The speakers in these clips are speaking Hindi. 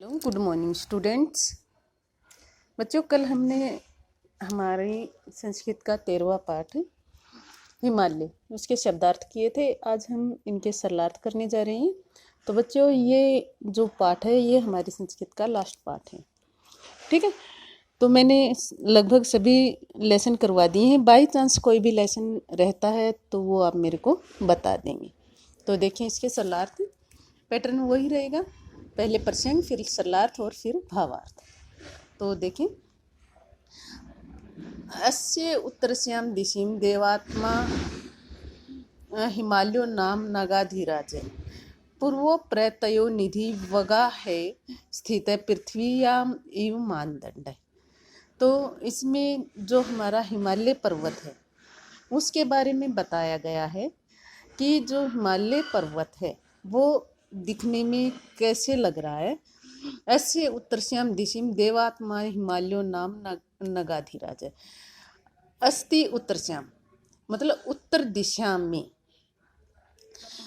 Hello, good morning students. बच्चों, कल हमने हमारी संस्कृत का 13वां पाठ हिमालय उसके शब्दार्थ किए थे। आज हम इनके सरलार्थ करने जा रहे हैं। तो बच्चों, ये जो पाठ है ये हमारी संस्कृत का लास्ट पाठ है, ठीक है। तो मैंने लगभग सभी लेसन करवा दिए हैं। बाई चांस कोई भी लेसन रहता है तो वो आप मेरे को बता देंगे। तो देखिए, इसके सरलार्थ पैटर्न वही रहेगा, पहले प्रसंग, फिर सरलार्थ और फिर भावार्थ। तो देखें, अस्य उत्तरस्यां दिशिं देवात्मा हिमालयो नाम नगाधिराज पूर्वो प्रत्ययो निधि वगा है स्थित पृथ्वीयाम इव मानदंड। तो इसमें जो हमारा हिमालय पर्वत है उसके बारे में बताया गया है कि जो हिमालय पर्वत है वो दिखने में कैसे लग रहा है। ऐसे उत्तरस्याम दिशिम देवात्मा हिमालयो नाम नगाधिराज। अस्ति उत्तरस्याम मतलब उत्तर दिशा में,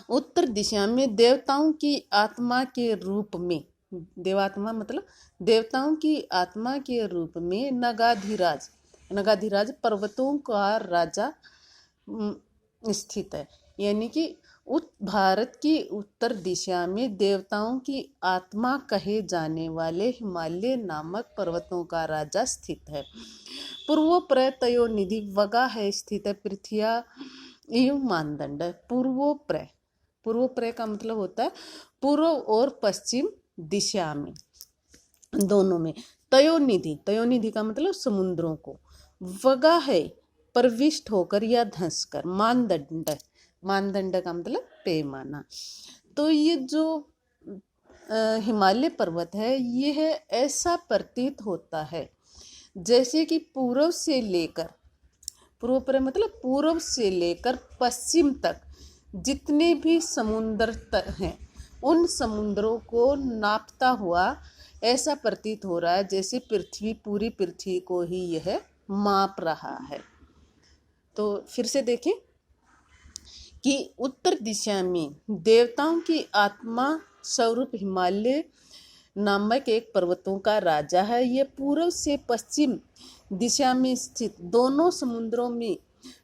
उत्तर दिशा में देवताओं की आत्मा के रूप में, देवात्मा मतलब देवताओं की आत्मा के रूप में नगाधिराज, नगाधिराज पर्वतों का राजा स्थित है। यानी कि भारत की उत्तर दिशा में देवताओं की आत्मा कहे जाने वाले हिमालय नामक पर्वतों का राजा स्थित है। पूर्व प्रत्ययो निधि वगा है स्थित पृथ्विया एव मानदंड। पूर्व प्रय का मतलब होता है पूर्व और पश्चिम दिशा में, दोनों में। तयोनिधि का मतलब समुद्रों को। वगा है प्रविष्ट होकर या धंसकर। मानदंड का मतलब पैमाना। तो ये जो हिमालय पर्वत है यह ऐसा प्रतीत होता है जैसे कि पूर्व से लेकर, पूर्व पर मतलब पूर्व से लेकर पश्चिम तक जितने भी समुद्र हैं उन समुद्रों को नापता हुआ ऐसा प्रतीत हो रहा है जैसे पूरी पृथ्वी को ही यह माप रहा है। तो फिर से देखें कि उत्तर दिशा में देवताओं की आत्मा स्वरूप हिमालय नामक एक पर्वतों का राजा है। यह पूर्व से पश्चिम दिशा में स्थित दोनों समुद्रों में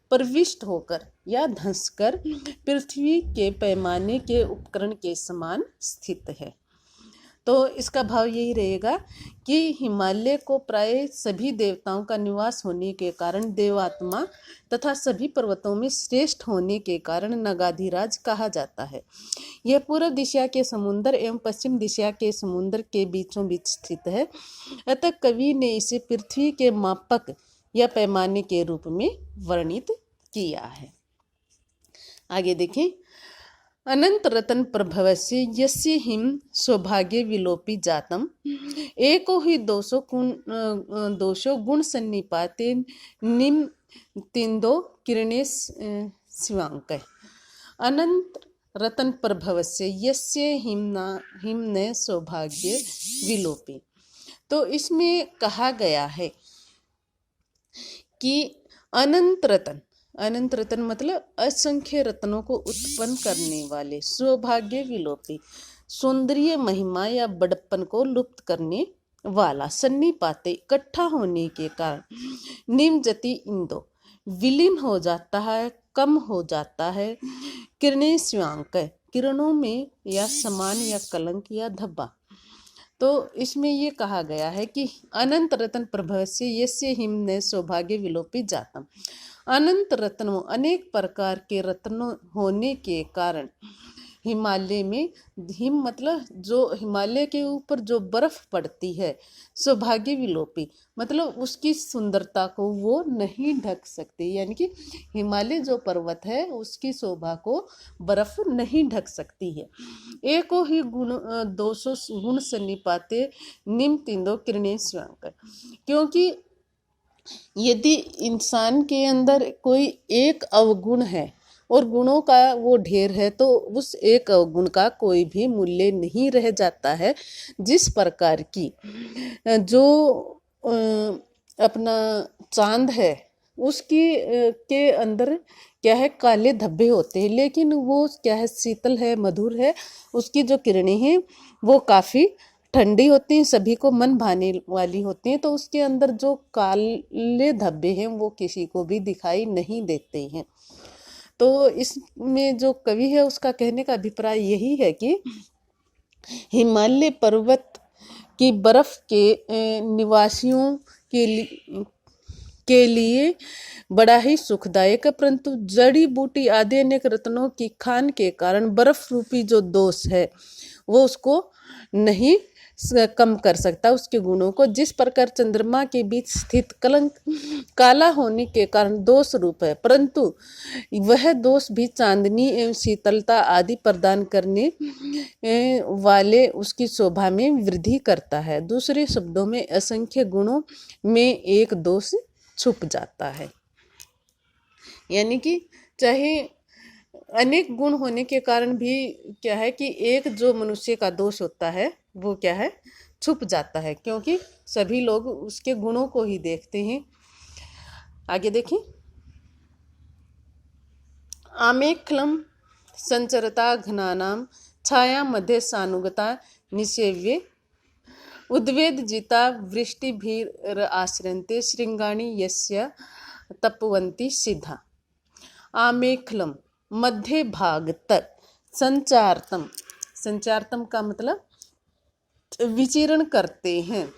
प्रविष्ट होकर या धंसकर पृथ्वी के पैमाने के उपकरण के समान स्थित है। तो इसका भाव यही रहेगा कि हिमालय को प्राय सभी देवताओं का निवास होने के कारण देवात्मा तथा सभी पर्वतों में श्रेष्ठ होने के कारण नगाधिराज कहा जाता है। यह पूर्व दिशा के समुद्र एवं पश्चिम दिशा के समुद्र के बीचों बीच स्थित है। अतः कवि ने इसे पृथ्वी के मापक या पैमाने के रूप में वर्णित किया है। आगे देखें, अनंत रतन प्रभवस्य यस्य हिम सौभाग्य विलोपी जातम एको ही दोषो गुण सन्निपाते निम तिंदो किरणे शिवांक। अनंत रतन प्रभवस्य यस्य हिमने सौभाग्य विलोपी। तो इसमें कहा गया है कि अनंत रतन मतलब असंख्य रत्नों को उत्पन्न करने वाले, सौभाग्य विलोपी सौंदर्य महिमा या बड़प्पन को लुप्त करने वाला, सन्निपाते इकट्ठा होने के कारण, निमजति इंदो विलीन हो जाता है, कम हो जाता है, किरणे शिवांक किरणों में या समान या कलंक या धब्बा। तो इसमें ये कहा गया है कि अनंत रत्न प्रभवस्य यस्य हिमने सौभाग्य विलोपी जातम। अनंत रत्नों, अनेक प्रकार के रत्नों होने के कारण हिमालय में, हिम मतलब जो हिमालय के ऊपर जो बर्फ पड़ती है, सौभाग्य विलोपी मतलब उसकी सुंदरता को वो नहीं ढक सकती। यानी कि हिमालय जो पर्वत है उसकी शोभा को बर्फ नहीं ढक सकती है। एको ही गुण दोषो गुण सन्निपाते निम तिंदो किरणे स्वांक। क्योंकि यदि इंसान के अंदर कोई एक अवगुण है और गुणों का वो ढेर है तो उस एक अवगुण का कोई भी मूल्य नहीं रह जाता है। जिस प्रकार की जो अपना चांद है उसकी के अंदर क्या है, काले धब्बे होते हैं, लेकिन वो क्या है, शीतल है, मधुर है, उसकी जो किरणें हैं वो काफ़ी ठंडी होती हैं, सभी को मन भाने वाली होती हैं, तो उसके अंदर जो काले धब्बे हैं वो किसी को भी दिखाई नहीं देते हैं। तो इसमें जो कवि है उसका कहने का अभिप्राय यही है कि हिमालय पर्वत की बर्फ के निवासियों के लिए बड़ा ही सुखदायक है, परंतु जड़ी बूटी आदि अनेक रत्नों की खान के कारण बर्फ रूपी जो दोष है वो उसको नहीं कम कर सकता उसके गुणों को। जिस प्रकार चंद्रमा के बीच स्थित कलंक काला होने के कारण दोष रूप है, परंतु वह दोष भी चांदनी एवं शीतलता आदि प्रदान करने वाले उसकी शोभा में वृद्धि करता है। दूसरे शब्दों में असंख्य गुणों में एक दोष छुप जाता है। यानी कि चाहे अनेक गुण होने के कारण भी क्या है कि एक जो मनुष्य का दोष होता है वो क्या है, छुप जाता है, क्योंकि सभी लोग उसके गुणों को ही देखते हैं। आगे देखें, आमेखलम संचरता घनानाम छाया मध्य सानुगता निषेव्य उद्वेदजिता वृष्टिभिर आश्रयन्ते श्रृंगाणि यस्य तपवन्ति सिद्धा। आमेखलम मध्य भाग तक, संचारतम, संचारतम का मतलब विचरण करते हैं,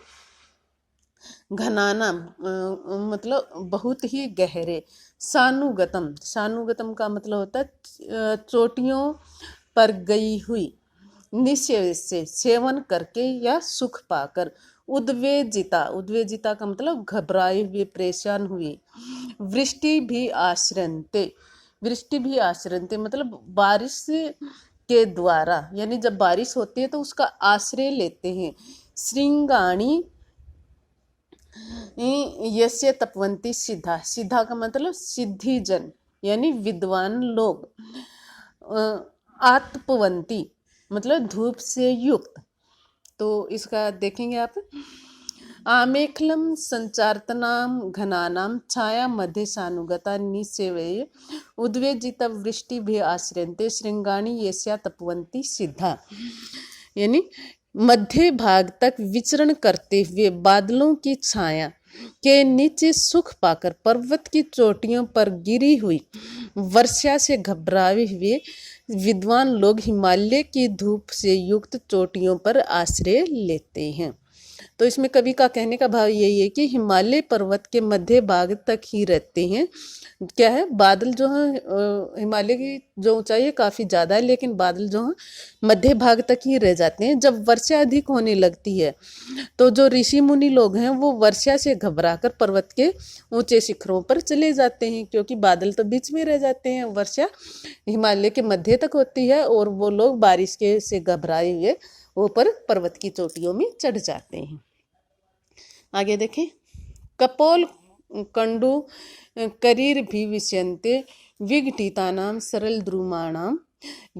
घनाना मतलब बहुत ही गहरे, सानुगतम, सानुगतम का मतलब होता है चोटियों पर गई हुई, निश्चय से सेवन करके या सुख पाकर, उद्वेजिता, उद्वेजिता का मतलब घबराए हुए, परेशान हुए, वृष्टि भी आश्रयन्ते, वृष्टि भी आश्रयन्ते मतलब बारिश के द्वारा, यानी जब बारिश होती है तो उसका आश्रय लेते हैं। श्रृंगाणी यस्य तपवंती सिद्धा, सिद्धा का मतलब सिद्धि जन यानी विद्वान लोग, आत्पवंती मतलब धूप से युक्त। तो इसका देखेंगे आप, आमेखलम संचारतनाम घनानाम छाया मध्य सानुगता निसेवये उद्वेजित वृष्टि भी आश्रयन्ते श्रृंगाणी यस्या तपवंती सिद्धा। यानी मध्य भाग तक विचरण करते हुए बादलों की छाया के नीचे सुख पाकर पर्वत की चोटियों पर गिरी हुई वर्षा से घबराए हुए विद्वान लोग हिमालय की धूप से युक्त चोटियों पर आश्रय लेते हैं। तो इसमें कवि का कहने का भाव यही है कि हिमालय पर्वत के मध्य भाग तक ही रहते हैं। क्या है, बादल जो है हिमालय की जो ऊंचाई है काफ़ी ज़्यादा है, लेकिन बादल जो है मध्य भाग तक ही रह जाते हैं। जब वर्षा अधिक होने लगती है तो जो ऋषि मुनि लोग हैं वो वर्षा से घबराकर पर्वत के ऊंचे शिखरों पर चले जाते हैं, क्योंकि बादल तो बीच में रह जाते हैं। वर्षा हिमालय के मध्य तक होती है और वो लोग बारिश के से घबराए हुए ऊपर पर्वत की चोटियों में चढ़ जाते हैं। आगे देखें, कपोल कंडु करीर भी विष्यन्ते विघटितानां सरल द्रुमाणां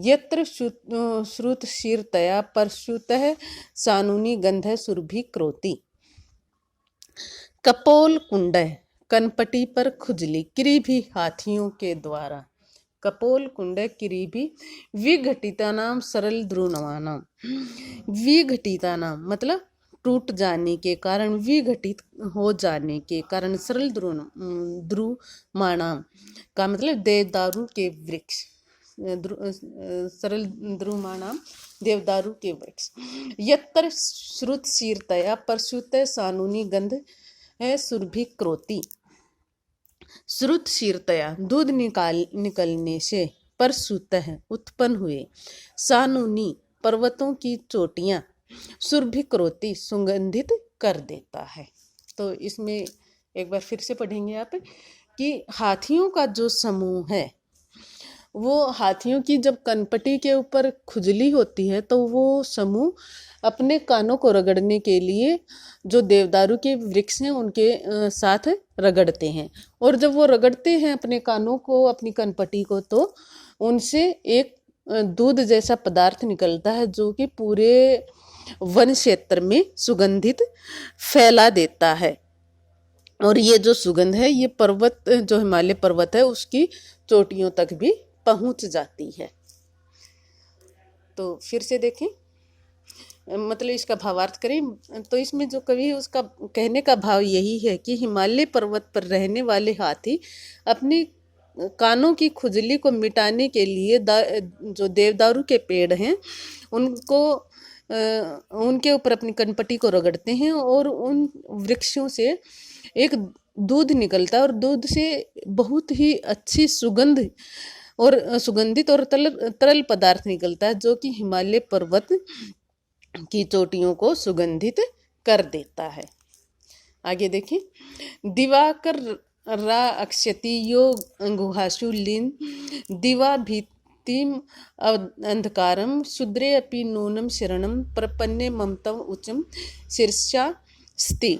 यत्र श्रुत शीरतया परशुतः सानुनी गंध सुरभि क्रोति। कपोल कुंड कनपटी पर खुजली किरीभी हाथियों के द्वारा, कपोल कुंड किरीभी विघटितानां सरल द्रुमाणां, विघटितानां मतलब टूट जाने के कारण, विघटित हो जाने के कारण, सरल द्रुमाणाम का मतलब देवदारू के वृक्ष, सरल द्रुमाणाम देवदारू के वृक्ष, यत्र श्रुत शीरतया परशुत सानुनी गंध है सुरभि क्रोति। श्रुत शीरतया दूध निकलने से, परशुत उत्पन्न हुए, सानुनी पर्वतों की चोटियां, सुरभि क्रोति सुगंधित कर देता है। तो इसमें एक बार फिर से पढ़ेंगे आप कि हाथियों का जो समूह है वो हाथियों की जब कनपटी के ऊपर खुजली होती है तो वो समूह अपने कानों को रगड़ने के लिए जो देवदारू के वृक्ष हैं उनके साथ रगड़ते हैं, और जब वो रगड़ते हैं अपने कानों को, अपनी कनपटी को, तो उनसे एक दूध जैसा पदार्थ निकलता है जो कि पूरे वन क्षेत्र में सुगंधित फैला देता है। और ये जो सुगंध है ये पर्वत, जो हिमालय पर्वत है उसकी चोटियों तक भी पहुंच जाती है। तो फिर से देखें, मतलब इसका भावार्थ करें तो इसमें जो कवि है उसका कहने का भाव यही है कि हिमालय पर्वत पर रहने वाले हाथी अपनी कानों की खुजली को मिटाने के लिए जो देवदारू के पेड़ हैं उनको उनके ऊपर अपनी कनपटी को रगड़ते हैं और उन वृक्षों से एक दूध निकलता है और दूध से बहुत ही अच्छी सुगंध और सुगंधित और तरल पदार्थ निकलता है जो कि हिमालय पर्वत की चोटियों को सुगंधित कर देता है। आगे देखिए, दिवाकर रा अक्षति यो गुहासु लीन दिवा भीतिम अंधकारम शुद्रे अपि नूनम शरणम प्रपन्ने ममतम उच्चम शीर्षा स्ति।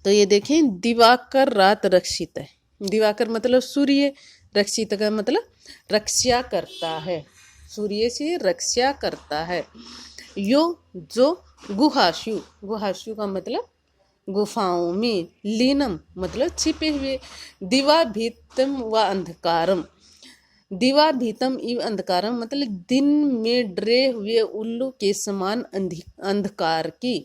तो ये देखें, दिवाकर रात रक्षित है। दिवाकर मतलब सूर्य, रक्षित का मतलब रक्षा करता है, सूर्य से रक्षा करता है। यो जो गुहाशु, गुहाशु का मतलब गुफाओं में, लीनम मतलब छिपे हुए, दिवा भीतम व अंधकारम, दिवा भीतम इव अंधकारम मतलब दिन में डरे हुए उल्लू के समान अंधकार की,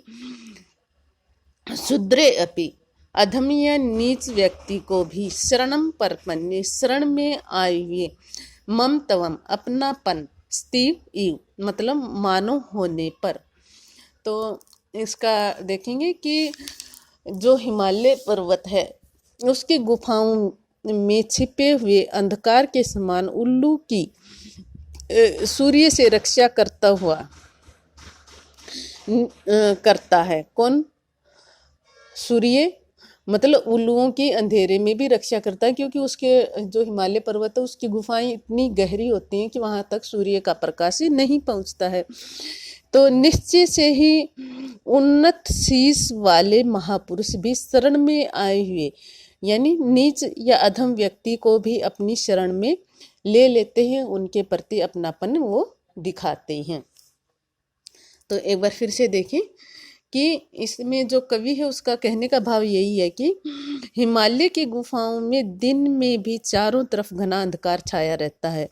शूद्रे अपि अधम या नीच व्यक्ति को भी, शरणम परपन्ने शरण में आए हुए, मम तवम अपनापन, स्तीव इव मतलब मानव होने पर। तो इसका देखेंगे कि जो हिमालय पर्वत है उसकी गुफाओं में छिपे हुए अंधकार के समान उल्लू की सूर्य से रक्षा करता हुआ करता है। कौन? सूर्य मतलब उल्लुओं की अंधेरे में भी रक्षा करता है, क्योंकि उसके जो हिमालय पर्वत है उसकी गुफाएं इतनी गहरी होती हैं कि वहाँ तक सूर्य का प्रकाश नहीं पहुँचता है। तो निश्चय से ही उन्नत शीश वाले महापुरुष भी शरण में आए हुए यानी नीच या अधम व्यक्ति को भी अपनी शरण में ले लेते हैं, उनके प्रति अपनापन वो दिखाते हैं। तो एक बार फिर से देखें कि इसमें जो कवि है उसका कहने का भाव यही है कि हिमालय की गुफाओं में दिन में भी चारों तरफ घना अंधकार छाया रहता है।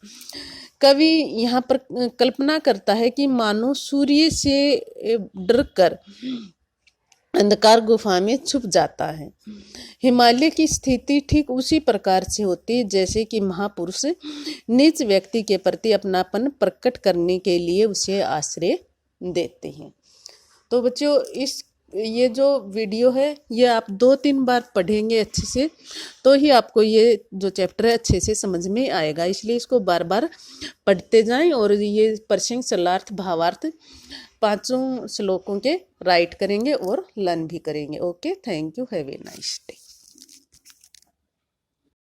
कवि यहाँ पर कल्पना करता है कि मानो सूर्य से डरकर अंधकार गुफा में छुप जाता है। हिमालय की स्थिति ठीक उसी प्रकार से होती है जैसे कि महापुरुष नीच व्यक्ति के प्रति अपनापन प्रकट करने के लिए उसे आश्रय देते हैं। तो बच्चों ये जो वीडियो है ये आप 2-3 बार पढ़ेंगे अच्छे से, तो ही आपको ये जो चैप्टर है अच्छे से समझ में आएगा। इसलिए इसको बार बार पढ़ते जाएं और ये प्रसंग, शरणार्थ, भावार्थ 5 श्लोकों के राइट करेंगे और लर्न भी करेंगे। Okay, thank you, have a nice day.